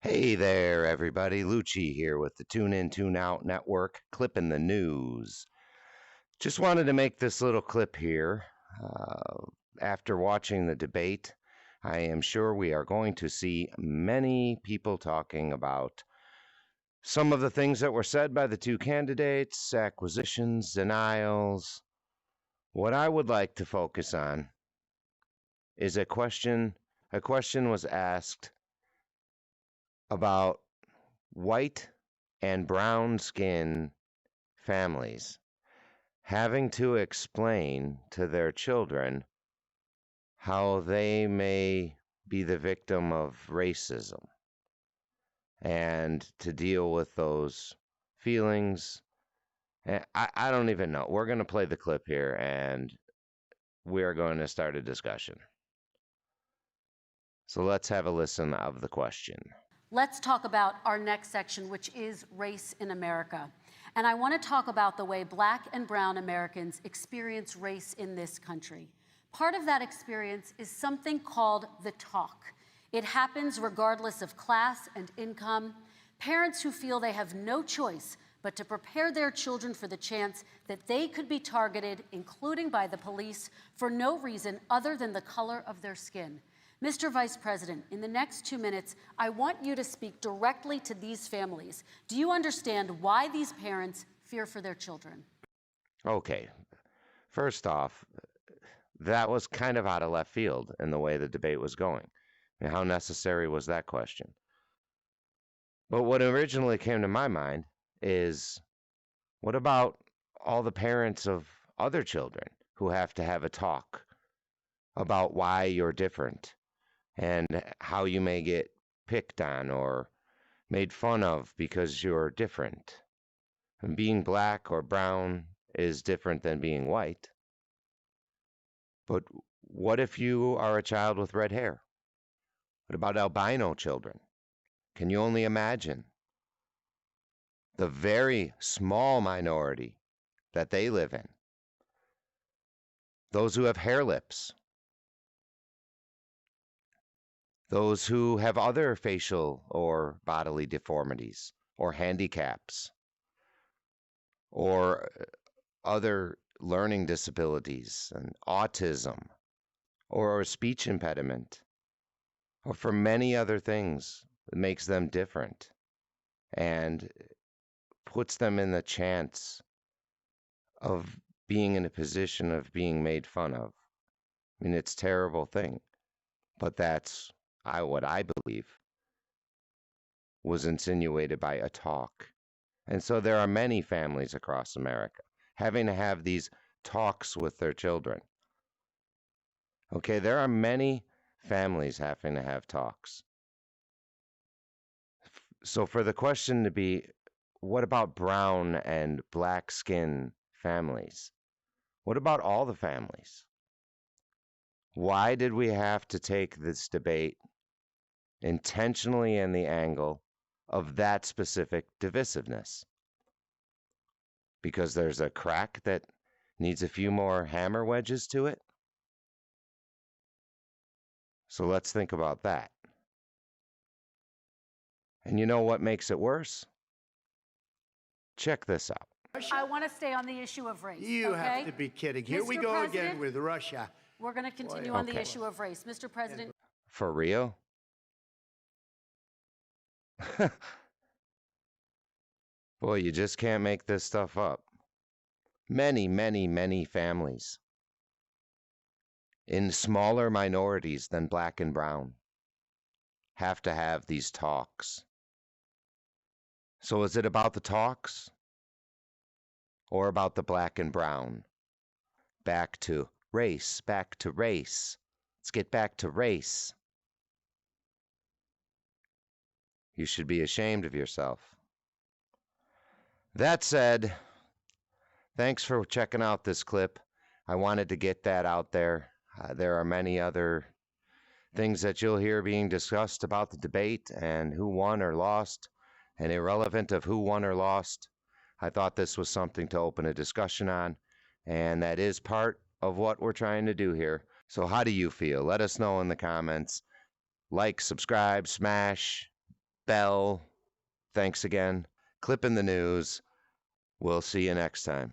Hey there, everybody. Lucci here with the Tune In, Tune Out Network, clipping the news. Just wanted to make this little clip here. After watching the debate, I am sure we are going to see many people talking about some of the things that were said by the two candidates, acquisitions, denials. What I would like to focus on is a question. A question was asked about white and brown skin families having to explain to their children how they may be the victim of racism and to deal with those feelings. I don't even know. We're going to play the clip here and we're going to start a discussion. So let's have a listen of the question. Let's talk about our next section, which is race in America. And I want to talk about the way Black and brown Americans experience race in this country. Part of that experience is something called the talk. It happens regardless of class and income. Parents who feel they have no choice but to prepare their children for the chance that they could be targeted, including by the police, for no reason other than the color of their skin. Mr. Vice President, in the next 2 minutes, I want you to speak directly to these families. Do you understand why these parents fear for their children? Okay. First off, that was kind of out of left field in the way the debate was going. And how necessary was that question? But what originally came to my mind is, what about all the parents of other children who have to have a talk about why you're different and how you may get picked on or made fun of because you're different? And being black or brown is different than being white. But what if you are a child with red hair? What about albino children? Can you only imagine the very small minority that they live in? Those who have hair lips, those who have other facial or bodily deformities or handicaps or other learning disabilities and autism or a speech impediment or for many other things that makes them different and puts them in the chance of being in a position of being made fun of. I mean, it's a terrible thing, but that's what I believe was insinuated by a talk. And so there are many families across America having to have these talks with their children. Okay, there are many families having to have talks. So for the question to be, what about brown and black skin families? What about all the families? Why did we have to take this debate intentionally in the angle of that specific divisiveness? Because there's a crack that needs a few more hammer wedges to it? So let's think about that. And you know what makes it worse? Check this out. I want to stay on the issue of race. You okay? have to be kidding. Here we Mr. go President, again with Russia. We're going to continue on the issue of race. Mr. President. For real? Boy, you just can't make this stuff up. Many, many, many families in smaller minorities than black and brown have to have these talks. So is it about the talks or about the black and brown? Back to race, back to race. Let's get back to race. You should be ashamed of yourself. That said, thanks for checking out this clip. I wanted to get that out there. There are many other things that you'll hear being discussed about the debate and who won or lost, and irrelevant of who won or lost. I thought this was something to open a discussion on, and that is part of what we're trying to do here. So how do you feel? Let us know in the comments. Like, subscribe, smash bell. Thanks again. Clip in the news. We'll see you next time.